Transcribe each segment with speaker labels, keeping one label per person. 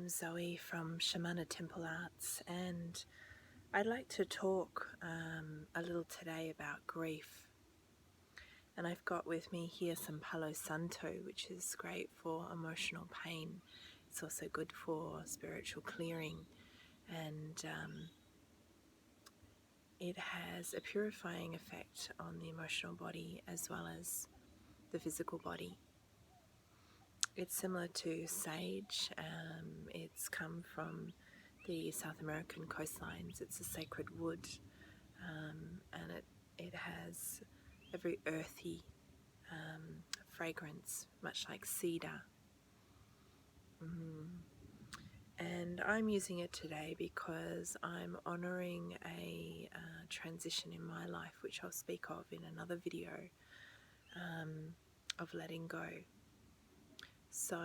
Speaker 1: I'm Zoe from Shamana Temple Arts, and I'd like to talk a little today about grief. And I've got with me here some Palo Santo, which is great for emotional pain. It's also good for spiritual clearing, and it has a purifying effect on the emotional body as well as the physical body. It's similar to sage. It's come from the South American coastlines. It's a sacred wood, and it has a very earthy fragrance, much like cedar. And I'm using it today because I'm honouring a transition in my life, which I'll speak of in another video, of letting go. So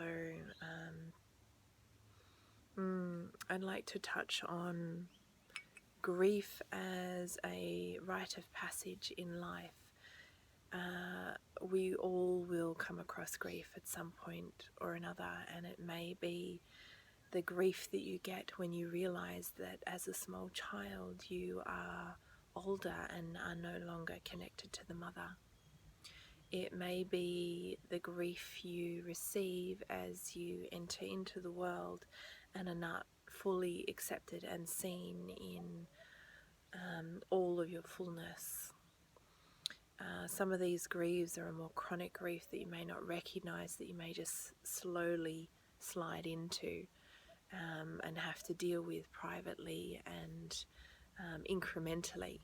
Speaker 1: I'd like to touch on grief as a rite of passage in life. We all will come across grief at some point or another, and it may be the grief that you get when you realize that as a small child you are older and are no longer connected to the mother. It may be the grief you receive as you enter into the world and are not fully accepted and seen in all of your fullness. Some of these griefs are a more chronic grief that you may not recognize, that you may just slowly slide into and have to deal with privately and incrementally.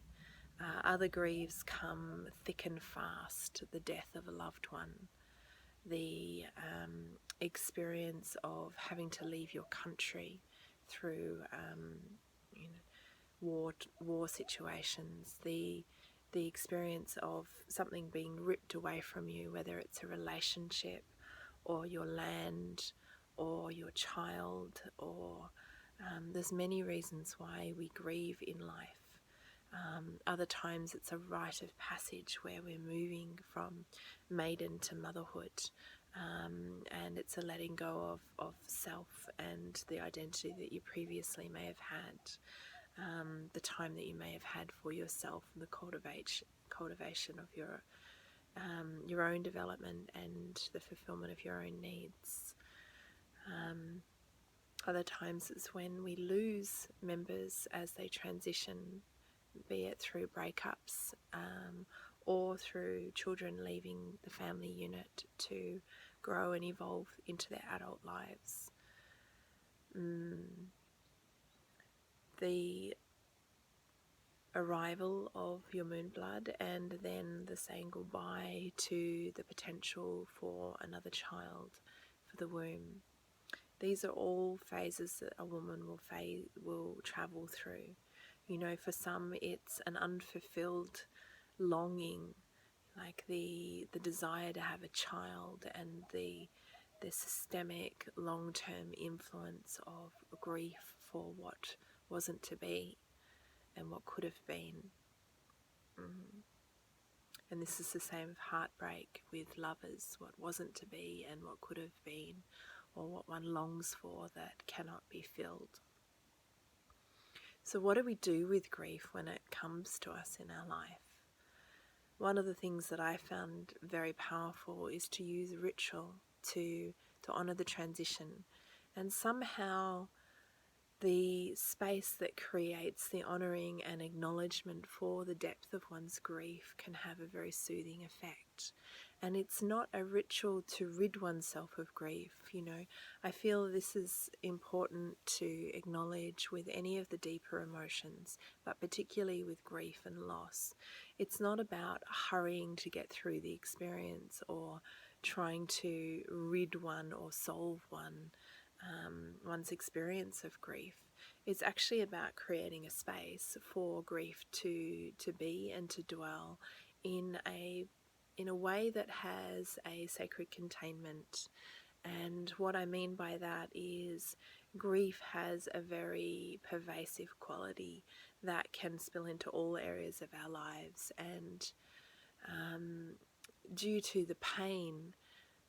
Speaker 1: Other griefs come thick and fast: the death of a loved one, the experience of having to leave your country through war situations, the experience of something being ripped away from you, whether it's a relationship or your land or your child, or there's many reasons why we grieve in life. Other times it's a rite of passage where we're moving from maiden to motherhood, and it's a letting go of self and the identity that you previously may have had, the time that you may have had for yourself, and the cultivation of your own development and the fulfillment of your own needs. Other times it's when we lose members as they transition, be it through breakups or through children leaving the family unit to grow and evolve into their adult lives. The arrival of your moon blood, and then the saying goodbye to the potential for another child for the womb. These are all phases that a woman will travel through. You know, for some it's an unfulfilled longing, like the desire to have a child, and the systemic long-term influence of grief for what wasn't to be and what could have been. And this is the same with heartbreak, with lovers, what wasn't to be and what could have been, or what one longs for that cannot be filled. So what do we do with grief when it comes to us in our life? One of the things that I found very powerful is to use ritual to honour the transition, and somehow the space that creates the honouring and acknowledgement for the depth of one's grief can have a very soothing effect. And it's not a ritual to rid oneself of grief. You know, I feel this is important to acknowledge with any of the deeper emotions, but particularly with grief and loss. It's not about hurrying to get through the experience or trying to rid one or solve one's experience of grief. It's actually about creating a space for grief to be and to dwell in a way that has a sacred containment. And what I mean by that is grief has a very pervasive quality that can spill into all areas of our lives, and due to the pain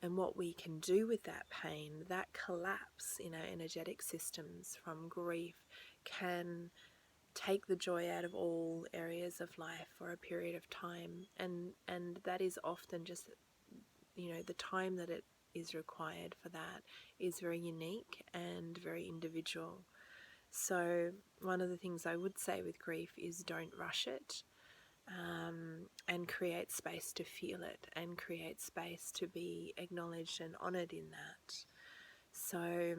Speaker 1: And what we can do with that pain, that collapse in our energetic systems from grief, can take the joy out of all areas of life for a period of time. And that is often just, the time that it is required for that is very unique and very individual. So one of the things I would say with grief is don't rush it, and create space to feel it, and create space to be acknowledged and honoured in that. So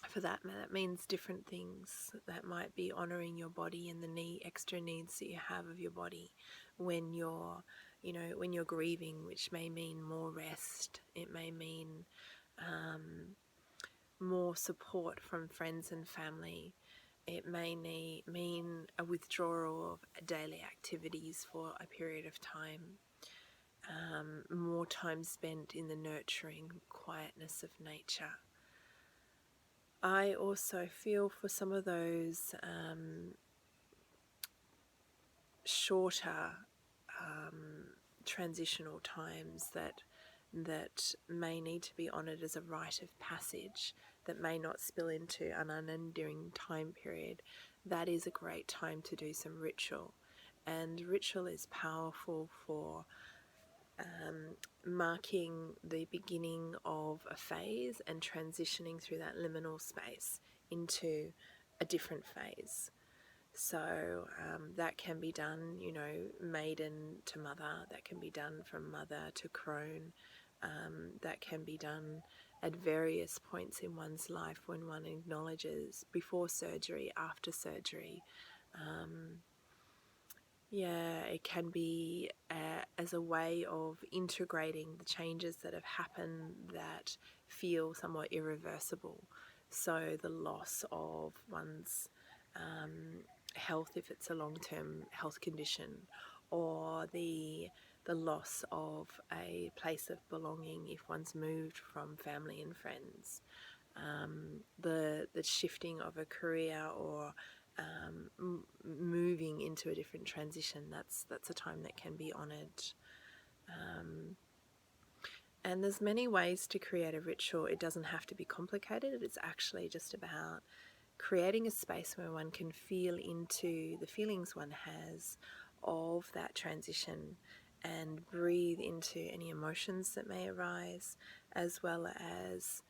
Speaker 1: for that means different things. That might be honouring your body and the extra needs that you have of your body when you're grieving, which may mean more rest. It may mean more support from friends and family. It may mean a withdrawal of daily activities for a period of time. More time spent in the nurturing quietness of nature. I also feel for some of those shorter transitional times that may need to be honoured as a rite of passage, that may not spill into an unending time period, that is a great time to do some ritual. And ritual is powerful for marking the beginning of a phase and transitioning through that liminal space into a different phase. So that can be done, maiden to mother, that can be done from mother to crone, that can be done at various points in one's life when one acknowledges before surgery, after surgery. It can be as a way of integrating the changes that have happened that feel somewhat irreversible. So the loss of one's health, if it's a long-term health condition, or the loss of a place of belonging if one's moved from family and friends, the shifting of a career, or moving into a different transition. That's a time that can be honoured. And there's many ways to create a ritual. It doesn't have to be complicated. It's actually just about creating a space where one can feel into the feelings one has of that transition and breathe into any emotions that may arise, as well as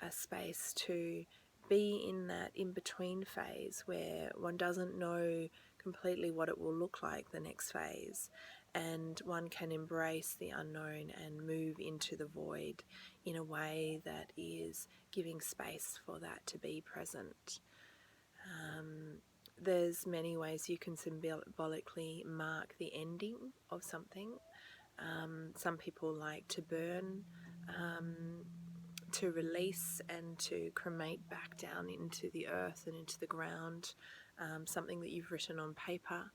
Speaker 1: a space to be in that in-between phase where one doesn't know completely what it will look like the next phase, and one can embrace the unknown and move into the void in a way that is giving space for that to be present. There's many ways you can symbolically mark the ending of something. Some people like to burn, to release and to cremate back down into the earth and into the ground, something that you've written on paper,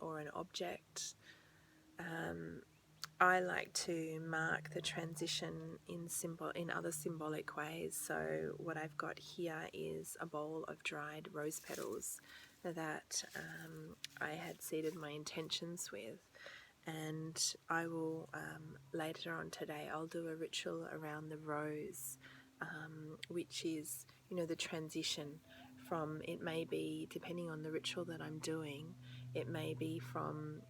Speaker 1: or an object. I like to mark the transition in other symbolic ways. So what I've got here is a bowl of dried rose petals that I had seeded my intentions with, and I will later on today I'll do a ritual around the rose, which is the transition from, it may be, depending on the ritual that I'm doing, it may be from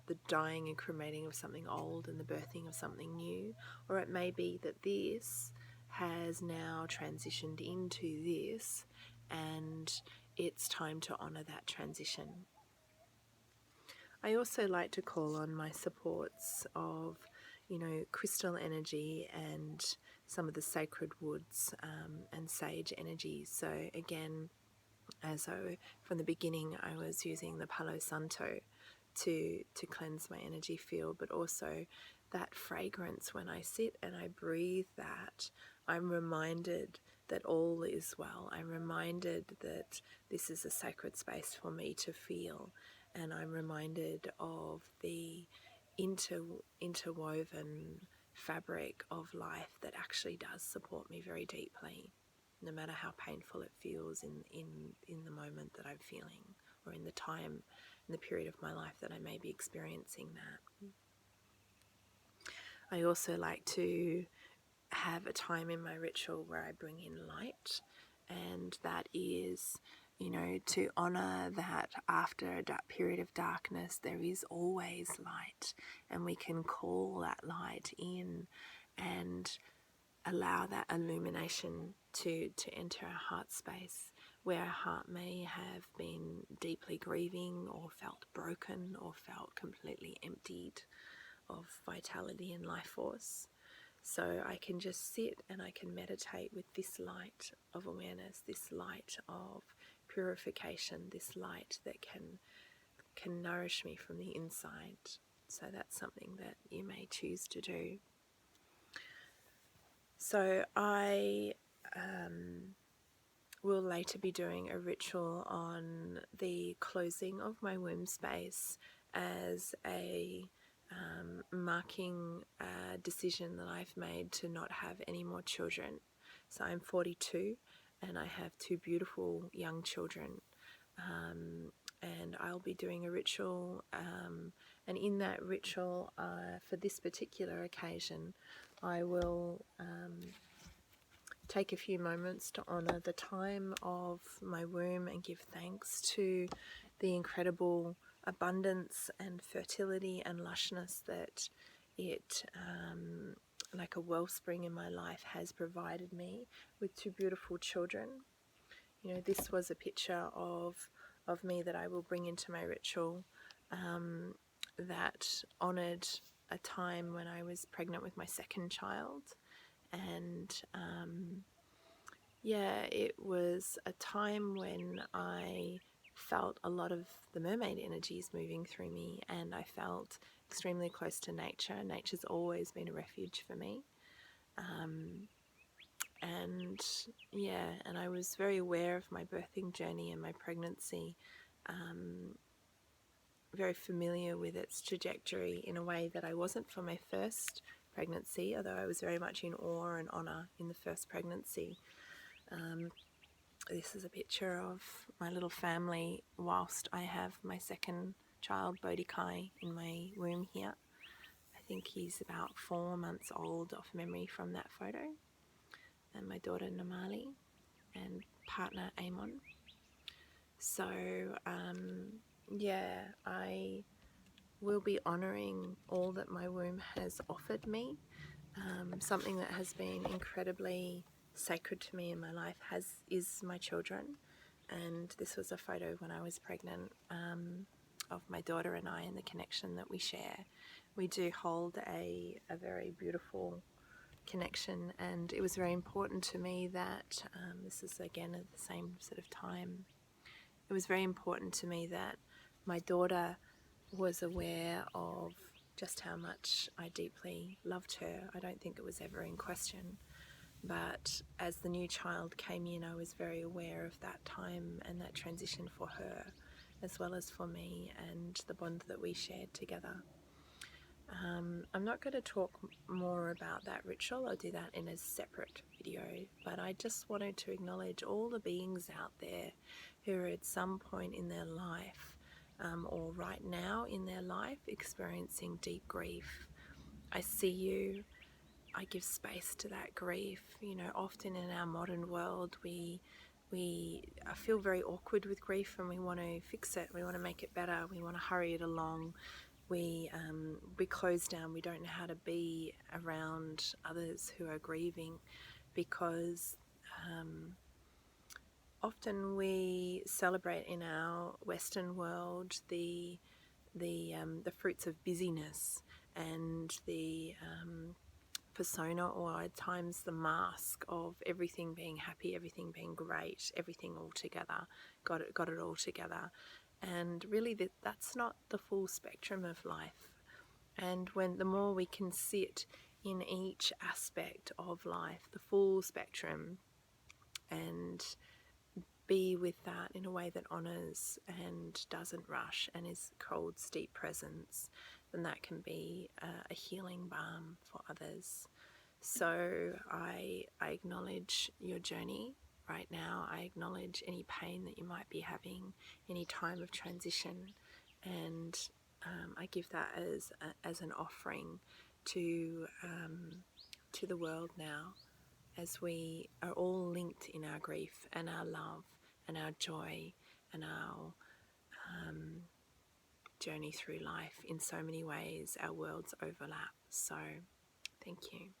Speaker 1: the dying and cremating of something old and the birthing of something new, or it may be that this has now transitioned into this and it's time to honour that transition. I also like to call on my supports of crystal energy and some of the sacred woods, and sage energies. So again, from the beginning I was using the Palo Santo to cleanse my energy field, but also that fragrance when I sit and I breathe that, I'm reminded that all is well. I'm reminded that this is a sacred space for me to feel, and I'm reminded of the interwoven fabric of life that actually does support me very deeply, no matter how painful it feels in the moment that I'm feeling, or in the time, in the period of my life that I may be experiencing that. I also like to have a time in my ritual where I bring in light, and that is, to honor that after a period of darkness, there is always light, and we can call that light in and allow that illumination to enter our heart space, where our heart may have been deeply grieving or felt broken or felt completely emptied of vitality and life force. So I can just sit and I can meditate with this light of awareness, this light of purification, this light that can nourish me from the inside. So that's something that you may choose to do. So I will later be doing a ritual on the closing of my womb space as a marking a decision that I've made to not have any more children. So I'm 42 and I have 2 beautiful young children, and I'll be doing a ritual, and in that ritual, for this particular occasion, I will take a few moments to honour the time of my womb and give thanks to the incredible abundance and fertility and lushness that it, like a wellspring in my life, has provided me with 2 beautiful children. This was a picture of me that I will bring into my ritual, that honoured a time when I was pregnant with my second child. And it was a time when I felt a lot of the mermaid energies moving through me, and I felt extremely close to nature. Nature's always been a refuge for me. And I was very aware of my birthing journey and my pregnancy, very familiar with its trajectory in a way that I wasn't for my first pregnancy, although I was very much in awe and honour in the first pregnancy. This is a picture of my little family whilst I have my second child, Bodhi Kai, in my womb here. I think he's about 4 months old off memory from that photo. And my daughter Namali and partner Amon. So I will be honouring all that my womb has offered me. Something that has been incredibly sacred to me in my life is my children, and this was a photo when I was pregnant, of my daughter and I and the connection that we share. We do hold a very beautiful connection, and it was very important to me that this is again at the same sort of time. It was very important to me that my daughter was aware of just how much I deeply loved her. I don't think it was ever in question, but as the new child came in, I was very aware of that time and that transition for her as well as for me, and the bond that we shared together. I'm not going to talk more about that ritual. I'll do that in a separate video, but I just wanted to acknowledge all the beings out there who are at some point in their life, or right now in their life, experiencing deep grief. I see you. I give space to that grief. Often in our modern world, we feel very awkward with grief, and we want to fix it. We want to make it better. We want to hurry it along. We close down. We don't know how to be around others who are grieving, because often we celebrate in our Western world the fruits of busyness and the persona, or at times the mask of everything being happy, everything being great, everything all together, got it all together. And really that's not the full spectrum of life. And the more we can sit in each aspect of life, the full spectrum, and be with that in a way that honours and doesn't rush and holds deep presence, then that can be a healing balm for others. So I acknowledge your journey right now. I acknowledge any pain that you might be having, any time of transition, and I give that as an offering to the world now, as we are all linked in our grief and our love and our joy and our journey through life. In so many ways, our worlds overlap. So, thank you.